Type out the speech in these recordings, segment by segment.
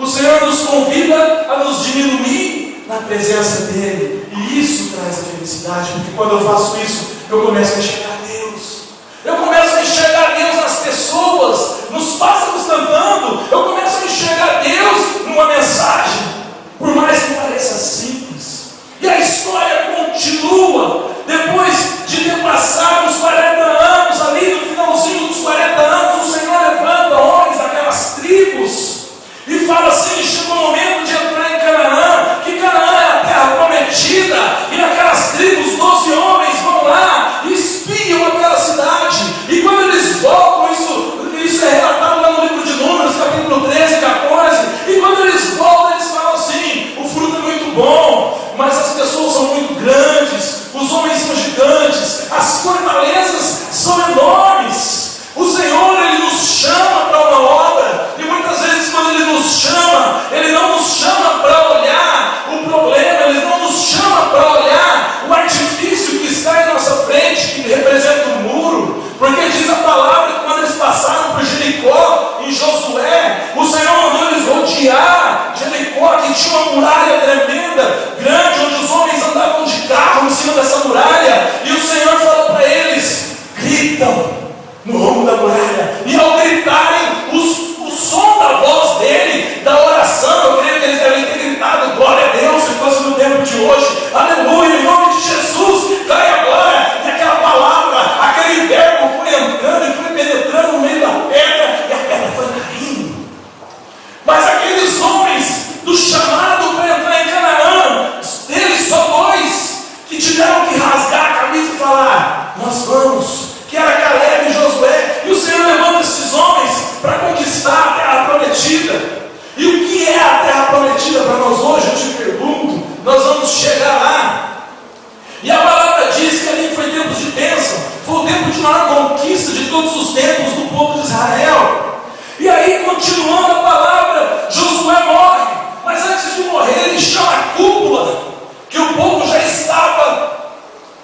O Senhor nos convida a nos diminuir na presença dEle. E isso traz a felicidade, porque quando eu faço isso, eu começo a enxergar Deus. Eu começo a enxergar Deus nas pessoas, nos pássaros cantando. Eu começo a enxergar Deus numa mensagem, por mais que pareça simples. E a história continua. Depois de ter passado os 40 anos, ali no finalzinho dos 40 anos, o Senhor levanta homens daquelas tribos e fala assim: chegou o momento de entrar em Canaã, que Canaã é a terra prometida, e naquelas tribos 12 homens vão lá e espiam aquela cidade, e quando eles voltam, isso é relatado lá no livro de Números, capítulo 13, 14, e quando eles voltam, eles falam assim: o fruto é muito bom, mas as pessoas são muito grandes, os homens são gigantes, as fortalezas são enormes. O Senhor, Ele nos chama para uma obra, e muitas vezes quando Ele nos chama, Ele não nos chama para olhar o problema, Ele não nos chama para olhar o artifício que está em nossa frente, que representa o muro, porque diz a palavra que quando eles passaram por Jericó, em Josué, o Senhor mandou eles rodear Jericó, que tinha uma muralha tremenda, grande, onde os homens andavam de carro em cima dessa muralha, e o Senhor falou para eles: gritam no rumo da muralha, e ao gritarem, o som da voz dele, da oração, eu creio que eles devem ter gritado: glória a Deus, se fosse no tempo de hoje, aleluia, em nome de Jesus, cai agora, e aquela palavra, aquele verbo foi entrando e foi penetrando no meio da pedra, e a pedra foi caindo. Mas aqueles homens do chamado para entrar em Canaã, deles só 2 que tiveram que rasgar a camisa e falar: nós vamos, que era Caleb e Josué. E o Senhor levanta esses homens para conquistar a terra prometida. E o que é a terra prometida para nós hoje? Eu te pergunto. Nós vamos chegar lá. E a palavra diz que ali foi tempos de bênção, foi o tempo de maior conquista de todos os tempos do povo de Israel. E aí, continuando a palavra, Josué morre, mas antes de morrer ele chama a cúpula, que o povo já estava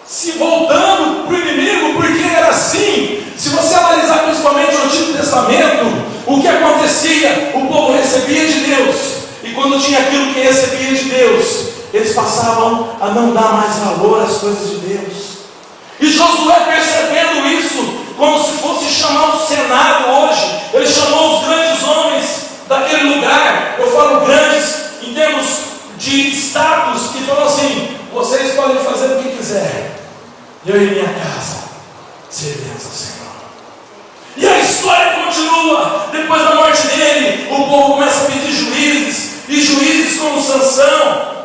se voltando para o inimigo, porque era assim. Se você analisar principalmente o Antigo Testamento, o que acontecia? O povo recebia de Deus, e quando tinha aquilo que recebia de Deus, eles passavam a não dar mais valor às coisas de Deus. E Josué, percebendo isso, como se fosse chamar o Senado hoje, ele chamou os grandes homens daquele lugar. Eu falo grandes em termos de status, que falou assim: vocês podem fazer o que quiser, eu e minha casa serviremos ao Senhor. E a história continua. Depois da morte dele, o povo começa a pedir juízes, e juízes como Sansão,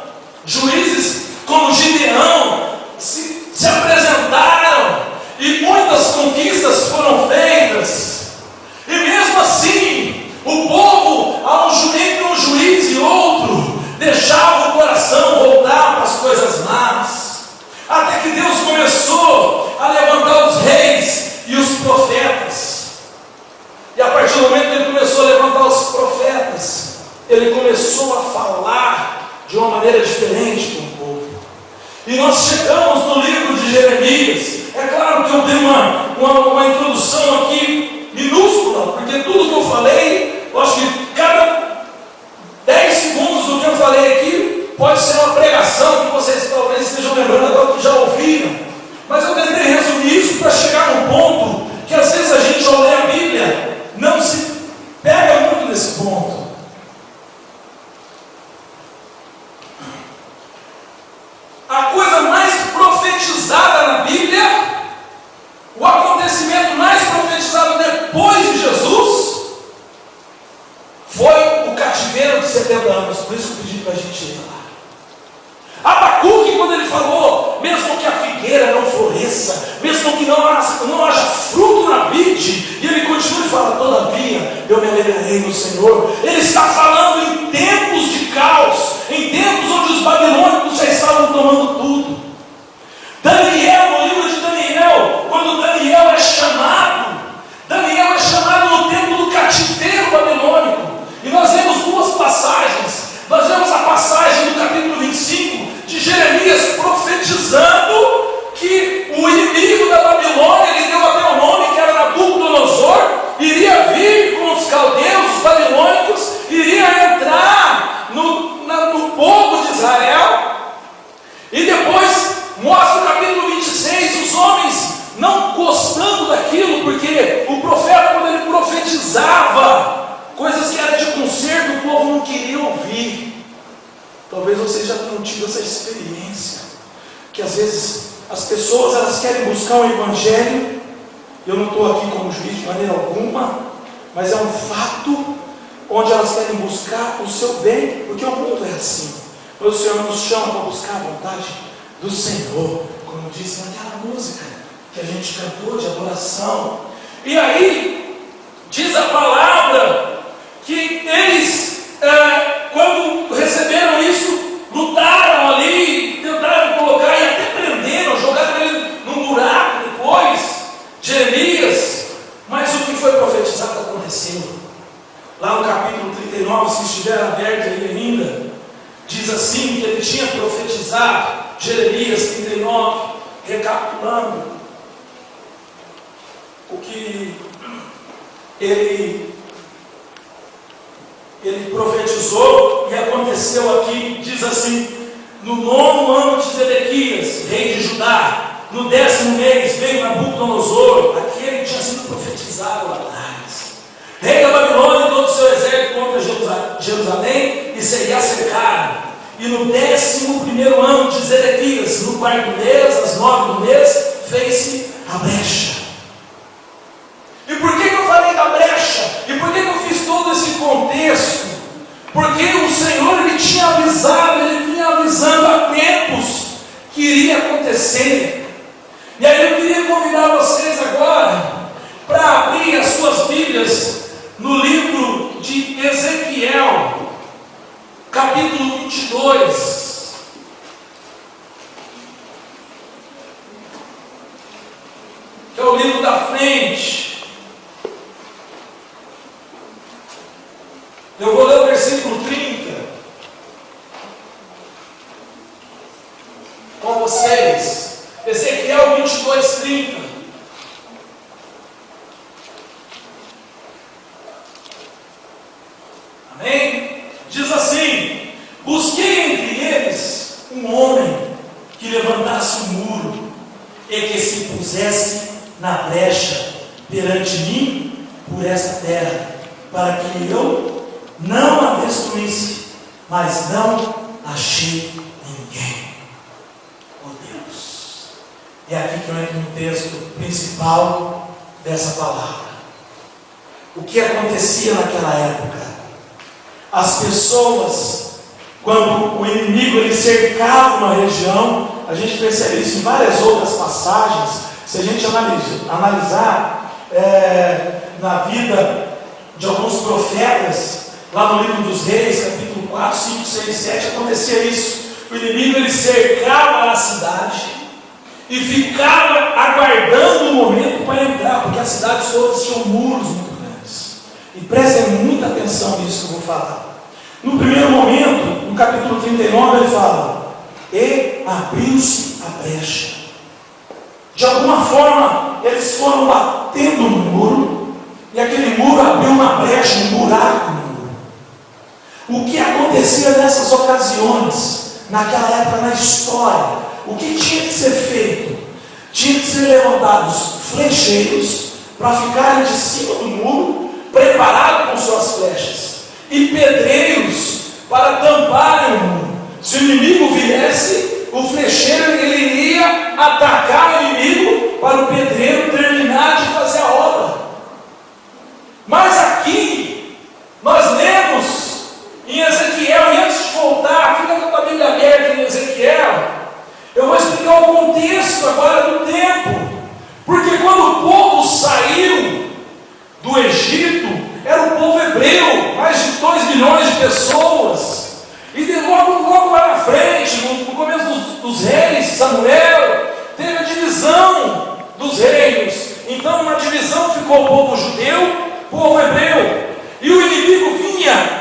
juízes como Gideão se apresentaram, e muitas conquistas foram feitas. E mesmo assim, o povo, entre um juiz e outro, deixava o coração voltar para as coisas más, até que Deus começou a levantar os reis e os profetas. E a partir do momento que ele começou a levantar os profetas, ele começou a falar de uma maneira diferente com o povo. E nós chegamos no livro de Jeremias. É claro que eu dei uma introdução aqui minúscula, porque tudo que eu falei, eu acho que cada 10 segundos do que eu falei aqui pode ser uma pregação que vocês talvez estejam lembrando agora, que já ouviram. Mas eu tentei resumir isso para chegar num ponto que às vezes a gente, ao ler a Bíblia, não se pega muito nesse ponto. A coisa mais profetizada na Bíblia, o acontecimento mais profetizado depois de Jesus, foi o cativeiro de 70 anos. Por isso que eu pedi para a gente ir lá. Abacuque, quando ele falou: mesmo que a figueira não floresça, mesmo que não haja fruto na vide, e ele continua e fala: todavia eu me alegrarei no Senhor. Ele está falando em tempos de caos, em tempos onde os babilônicos já estavam tomando tudo. Daniel, no livro de Daniel, quando Daniel é chamado no tempo do cativeiro babilônico. E nós vemos 2 passagens. Nós vemos a passagem do capítulo 25 de Jeremias profetizando que o inimigo da Babilônia, ele deu até o nome, que era Nabucodonosor, iria vir com os caldeus, os babilônicos, iria entrar Talvez vocês já tenham tido essa experiência, que às vezes as pessoas elas querem buscar um evangelho. Eu não estou aqui como juiz de maneira alguma, mas é um fato onde elas querem buscar o seu bem, porque o mundo é assim. Mas o Senhor nos chama para buscar a vontade do Senhor, como disse naquela música que a gente cantou de adoração. E aí diz a palavra que eles, quando receberam isso, lutaram ali, tentaram colocar e até prenderam, jogaram ele num buraco depois, Jeremias. Mas o que foi profetizado aconteceu. Lá no capítulo 39, se estiver aberto aí ainda, diz assim que ele tinha profetizado, Jeremias 39, recapitulando o que ele profetizou e aconteceu aqui. Diz assim: no 9º ano de Zedequias, rei de Judá, no 10º mês, veio Nabucodonosor, aquele que tinha sido profetizado lá atrás, rei da Babilônia, e todo o seu exército contra Jerusalém, e seria cercado. E no 11º ano de Zedequias, no 4º mês, às 9 do mês, fez-se a brecha. E por que eu falei da brecha? E por que eu fiz todo esse contexto? Porque o Senhor, Ele tinha avisado, Ele vinha avisando há tempos que iria acontecer. E aí eu queria convidar vocês agora para abrir as suas Bíblias no livro de Ezequiel, capítulo 22. Que é o livro da frente. Eu vou ler o versículo 30 com vocês. Ezequiel 22, 30. Amém? Diz assim: busquei entre eles um homem que levantasse um muro e que se pusesse na brecha perante mim por esta terra, para que eu não a destruísse, mas não achei ninguém. Oh Deus! É aqui que eu entro no texto principal dessa palavra. O que acontecia naquela época? As pessoas, quando o inimigo ele cercava uma região, a gente percebe isso em várias outras passagens. Se a gente analisar na vida de alguns profetas, lá no livro dos Reis, capítulo 4, 5, 6, 7, acontecia isso. O inimigo ele cercava a cidade e ficava aguardando o momento para entrar, porque as cidades todas tinham muros muito grandes. E prestem muita atenção nisso que eu vou falar. No primeiro momento, no capítulo 39, ele fala: e abriu-se a brecha. De alguma forma, eles foram batendo no muro, e aquele muro abriu uma brecha, um buraco no muro. O que acontecia nessas ocasiões, naquela época na história? O que tinha que ser feito? Tinha que ser levantados flecheiros para ficarem de cima do muro, preparados com suas flechas, e pedreiros para tamparem o muro. Se o inimigo viesse, o flecheiro ele iria atacar o inimigo para o pedreiro terminar de fazer a obra. Mas aqui nós lemos em Ezequiel, e antes de voltar, fica com a Bíblia aberta em Ezequiel, eu vou explicar o contexto agora do tempo. Porque quando o povo saiu do Egito, era o povo hebreu, mais de 2 milhões de pessoas. E logo lá na frente, no começo dos reis, Samuel, teve a divisão dos reinos. Então, uma divisão ficou o povo judeu, o povo hebreu. E o inimigo vinha